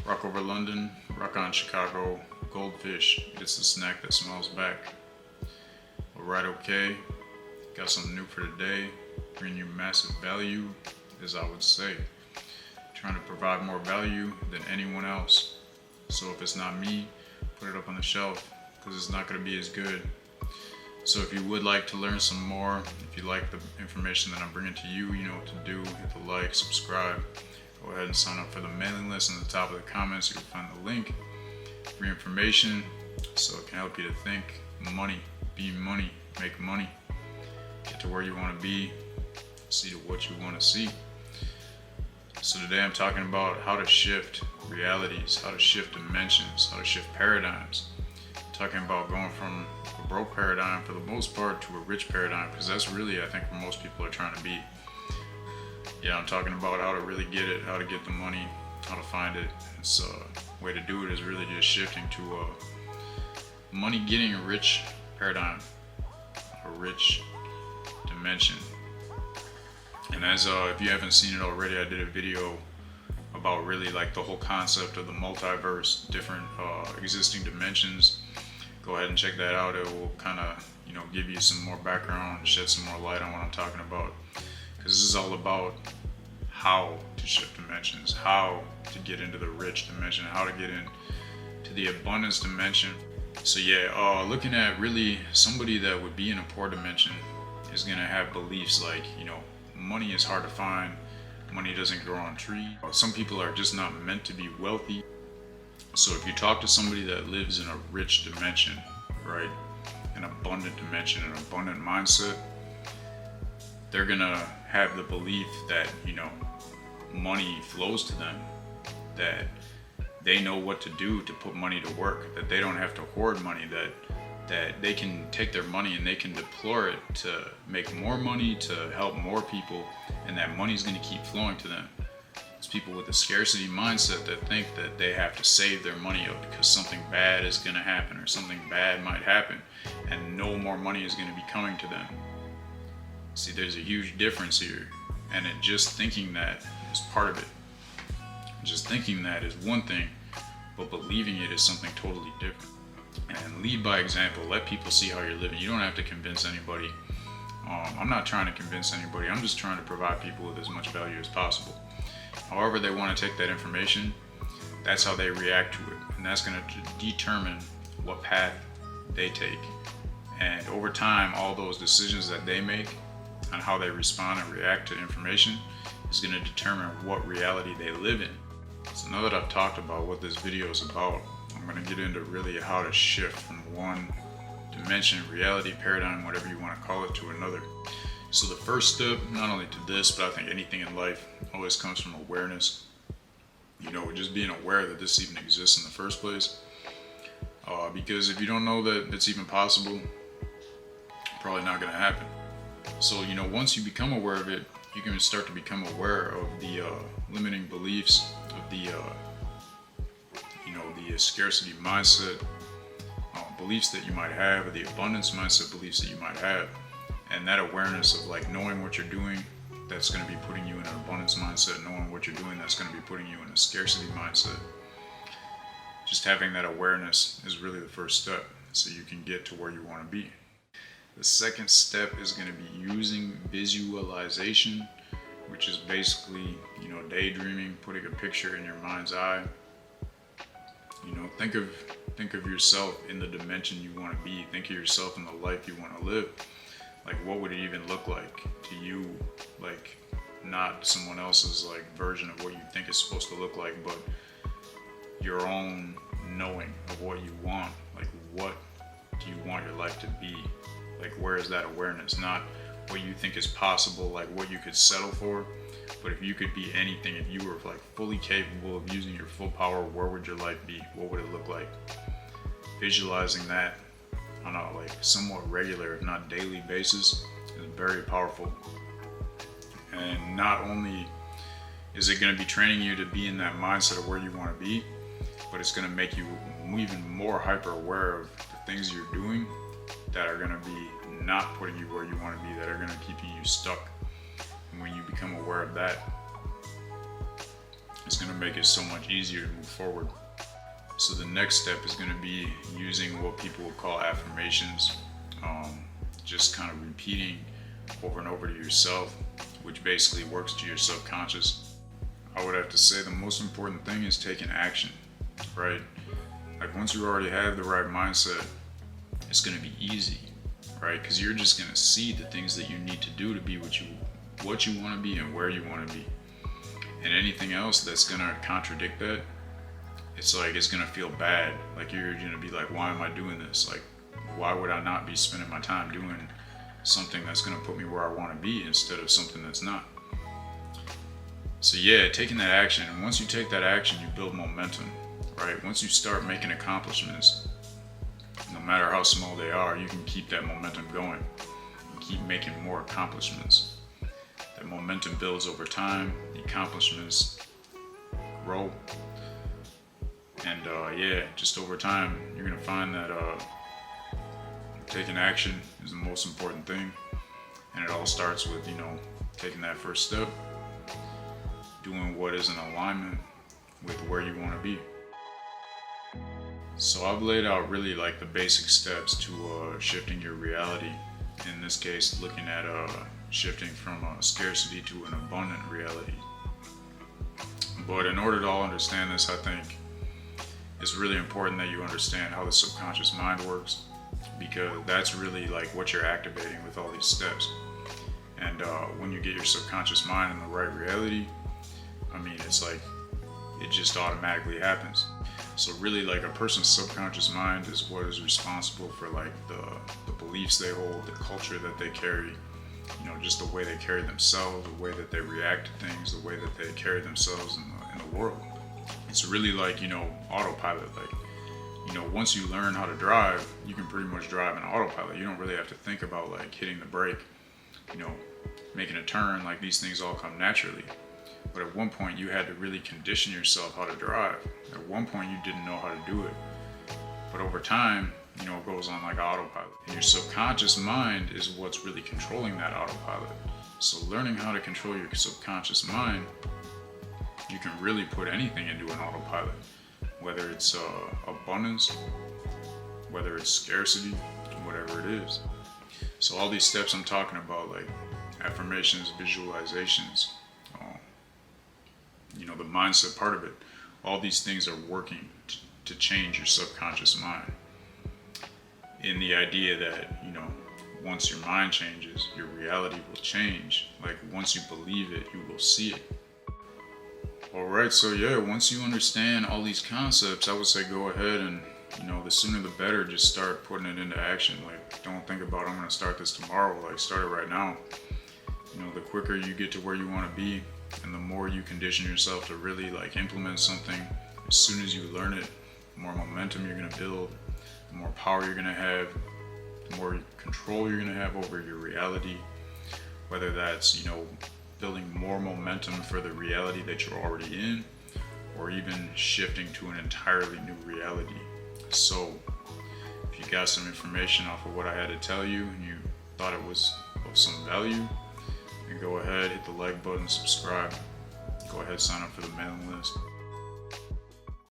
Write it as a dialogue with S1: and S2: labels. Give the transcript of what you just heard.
S1: Rock over London, rock on Chicago, goldfish gets the snack that smells back. Alright, okay, got something new for today, bringing you massive value, as I would say. Trying to provide more value than anyone else. So if it's not me, put it up on the shelf, because it's not going to be as good. So if you would like to learn some more, if you like the information that I'm bringing to you, you know what to do. Hit the like, subscribe. Go ahead and sign up for the mailing list. On the top of the comments, you'll find the link. Free information, so it can help you to think money, be money, make money, get to where you want to be, see to what you want to see. So today I'm talking about how to shift realities, how to shift dimensions, how to shift paradigms. Talking about going from a broke paradigm for the most part to a rich paradigm, because that's really, I think, where most people are trying to be. Yeah, I'm talking about how to really get it, how to get the money, how to find it. It's way to do it is really just shifting to a money getting rich paradigm, a rich dimension. And as if you haven't seen it already, I did a video about really like the whole concept of the multiverse, different existing dimensions. Go ahead and check that out. It will kind of, give you some more background, shed some more light on what I'm talking about. Because this is all about how to shift dimensions, how to get into the rich dimension, how to get into the abundance dimension. So yeah, looking at really somebody that would be in a poor dimension is going to have beliefs like, money is hard to find, money doesn't grow on trees. Some people are just not meant to be wealthy. So if you talk to somebody that lives in a rich dimension, right, an abundant dimension, an abundant mindset, they're gonna have the belief that, money flows to them, that they know what to do to put money to work, that they don't have to hoard money, that they can take their money and they can deploy it to make more money, to help more people, and that money is going to keep flowing to them. It's people with a scarcity mindset that think that they have to save their money up because something bad is going to happen or something bad might happen, and no more money is going to be coming to them. See, there's a huge difference here, and just thinking that is part of it. Just thinking that is one thing, but believing it is something totally different. And lead by example. Let people see how you're living. You don't have to convince anybody. I'm not trying to convince anybody. I'm just trying to provide people with as much value as possible. However they want to take that information, that's how they react to it. And that's going to determine what path they take. And over time, all those decisions that they make on how they respond and react to information is going to determine what reality they live in. So now that I've talked about what this video is about, I'm going to get into really how to shift from one dimension, reality, paradigm, whatever you want to call it, to another. So the first step, not only to this, but I think anything in life always comes from awareness. Just being aware that this even exists in the first place. Because if you don't know that it's even possible, probably not going to happen. So, once you become aware of it, you can start to become aware of the limiting beliefs, of the scarcity mindset, beliefs that you might have, or the abundance mindset beliefs that you might have. And that awareness of like knowing what you're doing, that's going to be putting you in an abundance mindset, knowing what you're doing, that's going to be putting you in a scarcity mindset. Just having that awareness is really the first step, so you can get to where you want to be. The second step is going to be using visualization, which is basically, daydreaming, putting a picture in your mind's eye. Think of yourself in the dimension you want to be. Think of yourself in the life you want to live. Like, what would it even look like to you? Like, not someone else's version of what you think it's supposed to look like, but your own knowing of what you want. Like, what do you want your life to be? Like, where is that awareness? Not what you think is possible, like what you could settle for, but if you could be anything, if you were fully capable of using your full power, where would your life be? What would it look like? Visualizing that on a somewhat regular, if not daily basis is very powerful. And not only is it going to be training you to be in that mindset of where you want to be, but it's going to make you even more hyper aware of the things you're doing that are going to be not putting you where you want to be, that are going to keep you stuck. And when you become aware of that, It's going to make it so much easier to move forward. So the next step is going to be using what people would call affirmations, just kind of repeating over and over to yourself, which basically works to your subconscious. I would have to say the most important thing is taking action, right? Like once you already have the right mindset, it's going to be easy, right? Because you're just going to see the things that you need to do to be what you want to be and where you want to be. And anything else that's going to contradict that, it's like it's going to feel bad. Like you're going to be like, why am I doing this? Like, why would I not be spending my time doing something that's going to put me where I want to be instead of something that's not? So yeah, taking that action. And once you take that action, you build momentum, right? Once you start making accomplishments, no matter how small they are, you can keep that momentum going and keep making more accomplishments. That momentum builds over time, the accomplishments grow. And just over time, you're gonna find that taking action is the most important thing. And it all starts with, taking that first step, doing what is in alignment with where you wanna be. So I've laid out really like the basic steps to shifting your reality. In this case, looking at shifting from scarcity to an abundant reality. But in order to all understand this, I think it's really important that you understand how the subconscious mind works, because that's really like what you're activating with all these steps. And when you get your subconscious mind in the right reality, it's like it just automatically happens. So really, like a person's subconscious mind is what is responsible for like the beliefs they hold, the culture that they carry, just the way they carry themselves, the way that they react to things, the way that they carry themselves in the world. It's really like, autopilot. Like, once you learn how to drive, you can pretty much drive in autopilot. You don't really have to think about like hitting the brake, making a turn. Like these things all come naturally. But at one point you had to really condition yourself how to drive. At one point you didn't know how to do it. But over time, it goes on like autopilot. And your subconscious mind is what's really controlling that autopilot. So learning how to control your subconscious mind, you can really put anything into an autopilot. Whether it's abundance, whether it's scarcity, whatever it is. So all these steps I'm talking about, like affirmations, visualizations, the mindset part of it, all these things are working to change your subconscious mind. In the idea that, once your mind changes, your reality will change. Like once you believe it, you will see it. Alright, so yeah, once you understand all these concepts, I would say go ahead and, the sooner the better, just start putting it into action. Like don't think about, I'm going to start this tomorrow. Like start it right now. The quicker you get to where you want to be, and the more you condition yourself to really like implement something, as soon as you learn it, the more momentum you're going to build, the more power you're going to have, the more control you're going to have over your reality, whether that's, building more momentum for the reality that you're already in, or even shifting to an entirely new reality. So if you got some information off of what I had to tell you and you thought it was of some value, then go ahead, hit the like button, subscribe, go ahead, sign up for the mailing list.